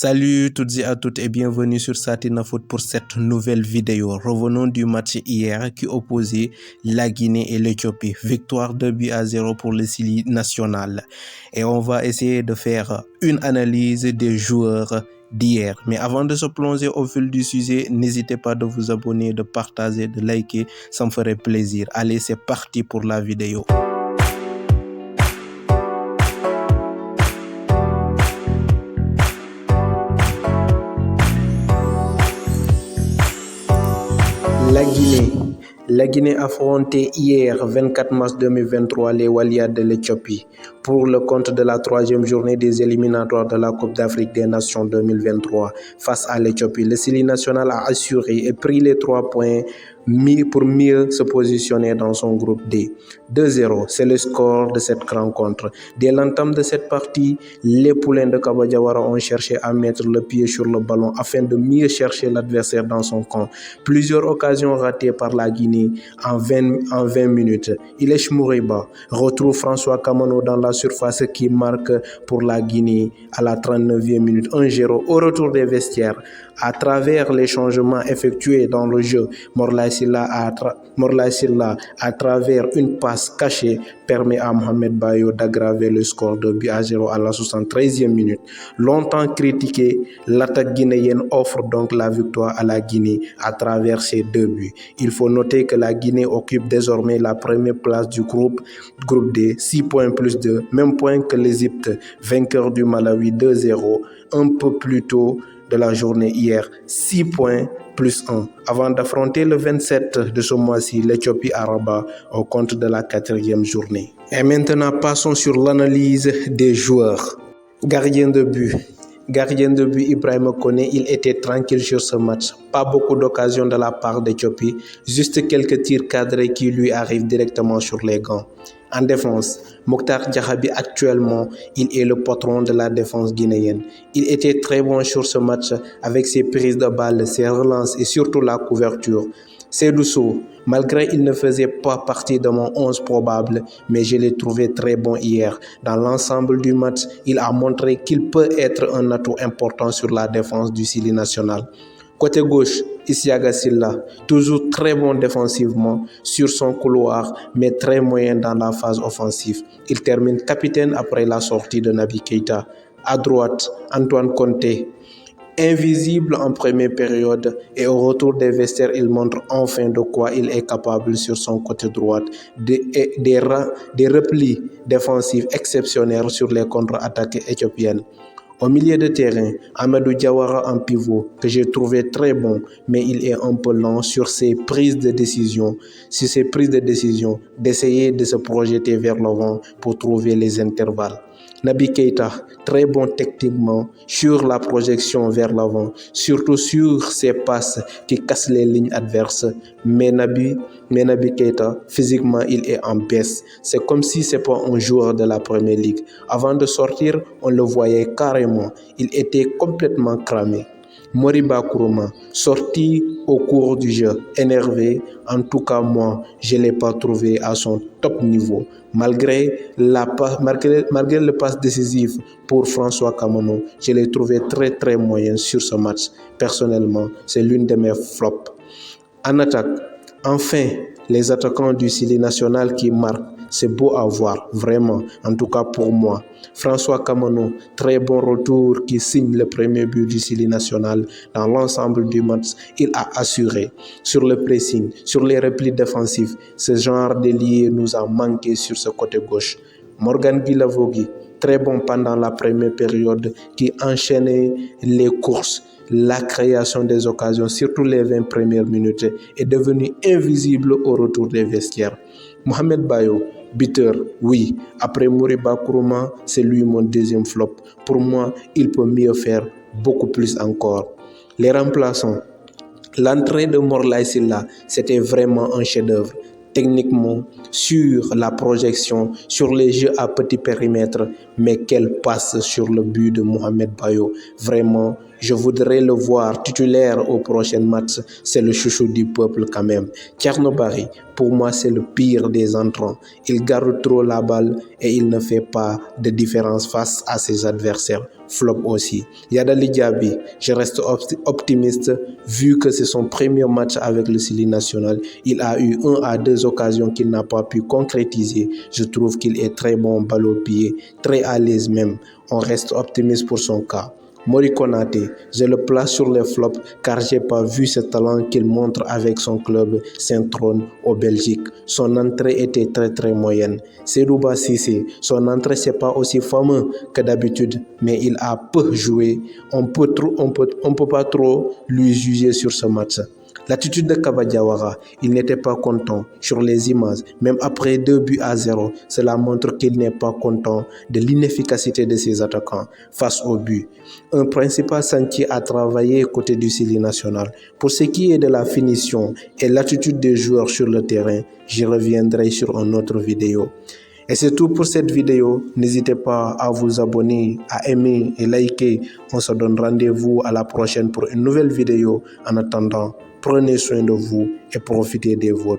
Salut toutes et à toutes et bienvenue sur Satina Foot pour cette nouvelle vidéo. Revenons du match hier qui opposait la Guinée et l'Éthiopie. Victoire 2-0 pour le Sili national. Et on va essayer de faire une analyse des joueurs d'hier. Mais avant de se plonger au fil du sujet, n'hésitez pas de vous abonner, de partager, de liker, ça me ferait plaisir. Allez, c'est parti pour la vidéo. La Guinée affrontait hier 24 mars 2023 les Walias de l'Éthiopie pour le compte de la troisième journée des éliminatoires de la Coupe d'Afrique des Nations 2023. Face à l'Éthiopie, le Sili national a assuré et pris les 3 points pour mieux se positionner dans son groupe D. 2-0, c'est le score de cette rencontre. Dès l'entame de cette partie, les poulains de Kabadiawara ont cherché à mettre le pied sur le ballon afin de mieux chercher l'adversaire dans son camp. Plusieurs occasions ratées par la Guinée en 20 minutes. Ilech Mouriba retrouve François Kamano dans la surface qui marque pour la Guinée à la 39e minute. 1-0 au retour des vestiaires. À travers les changements effectués dans le jeu, Morlaye Sylla, à travers une passe cachée, permet à Mohamed Bayo d'aggraver le score de 2-0 à la 73e minute. Longtemps critiqué, l'attaque guinéenne offre donc la victoire à la Guinée à travers ses 2 buts. Il faut noter que la Guinée occupe désormais la première place du groupe D, 6 points plus 2, même point que l'Égypte, vainqueur du Malawi 2-0, un peu plus tôt de la journée hier, 6 points plus 1. Avant d'affronter le 27 de ce mois-ci, l'Éthiopie à Rabat au compte de la 4e journée. Et maintenant, passons sur l'analyse des joueurs. Gardien de but Ibrahima Koné, il était tranquille sur ce match. Pas beaucoup d'occasions de la part d'Éthiopie, juste quelques tirs cadrés qui lui arrivent directement sur les gants. En défense, Mokhtar Diakhaby actuellement, il est le patron de la défense guinéenne. Il était très bon sur ce match avec ses prises de balles, ses relances et surtout la couverture. Seydou Sow, malgré il ne faisait pas partie de mon 11 probable, mais je l'ai trouvé très bon hier. Dans l'ensemble du match, il a montré qu'il peut être un atout important sur la défense du Sili national. Côté gauche, Isiaga Sylla, toujours très bon défensivement sur son couloir, mais très moyen dans la phase offensive. Il termine capitaine après la sortie de Naby Keïta. À droite, Antoine Conté, invisible en première période et au retour des vestiaires, il montre enfin de quoi il est capable sur son côté droit. Des replis défensifs exceptionnels sur les contre-attaques éthiopiennes. Au milieu de terrain, Amadou Diawara en pivot, que j'ai trouvé très bon, mais il est un peu lent sur ses prises de décision. D'essayer de se projeter vers l'avant pour trouver les intervalles. Naby Keïta, très bon techniquement sur la projection vers l'avant, surtout sur ses passes qui cassent les lignes adverses. Mais Naby Keïta, physiquement, il est en baisse. C'est comme si c'est pas un joueur de la Premier League. Avant de sortir, on le voyait carrément. Il était complètement cramé. Moriba Kourouma, sorti au cours du jeu, énervé, en tout cas moi, je ne l'ai pas trouvé à son top niveau. Malgré le passe décisif pour François Kamano, je l'ai trouvé très moyen sur ce match. Personnellement, c'est l'une de mes flops. En attaque, enfin, les attaquants du Sili national qui marquent, c'est beau à voir, vraiment, en tout cas pour moi. François Kamano, très bon retour qui signe le premier but du Sili national. Dans l'ensemble du match, il a assuré sur le pressing, sur les replis défensifs. Ce genre d'ailier nous a manqué sur ce côté gauche. Morgan Guilavogui, très bon pendant la première période qui enchaînait les courses. La création des occasions, surtout les 20 premières minutes, est devenue invisible au retour des vestiaires. Mohamed Bayo, buteur, oui. Après Moriba Kourouma, c'est lui mon deuxième flop. Pour moi, il peut mieux faire, beaucoup plus encore. Les remplaçants. L'entrée de Morlaye Sylla, c'était vraiment un chef-d'œuvre. Techniquement, sur la projection, sur les jeux à petit périmètre, mais quelle passe sur le but de Mohamed Bayo. Vraiment, je voudrais le voir titulaire au prochain match. C'est le chouchou du peuple quand même. Thierno Barry, pour moi, c'est le pire des entrants. Il garde trop la balle et il ne fait pas de différence face à ses adversaires. flop aussi. Yadali Diaby, je reste optimiste vu que c'est son premier match avec le Syli national. Il a eu 1 à 2 occasions qu'il n'a pas pu concrétiser. Je trouve qu'il est très bon balle au pied, très à l'aise même. On reste optimiste pour son cas. Mori Konaté, je le place sur les flops car j'ai pas vu ce talent qu'il montre avec son club Saint-Trône au Belgique. Son entrée était très moyenne. Seydouba Cissé, son entrée c'est pas aussi fameux que d'habitude, mais il a peu joué. On peut pas trop lui juger sur ce match. L'attitude de Kaba Diawara, il n'était pas content sur les images, même après 2 buts à 0. Cela montre qu'il n'est pas content de l'inefficacité de ses attaquants face au but. Un principal chantier à travailler côté du Syli national. Pour ce qui est de la finition et l'attitude des joueurs sur le terrain, j'y reviendrai sur une autre vidéo. Et c'est tout pour cette vidéo. N'hésitez pas à vous abonner, à aimer et liker. On se donne rendez-vous à la prochaine pour une nouvelle vidéo. En attendant, prenez soin de vous et profitez des vôtres.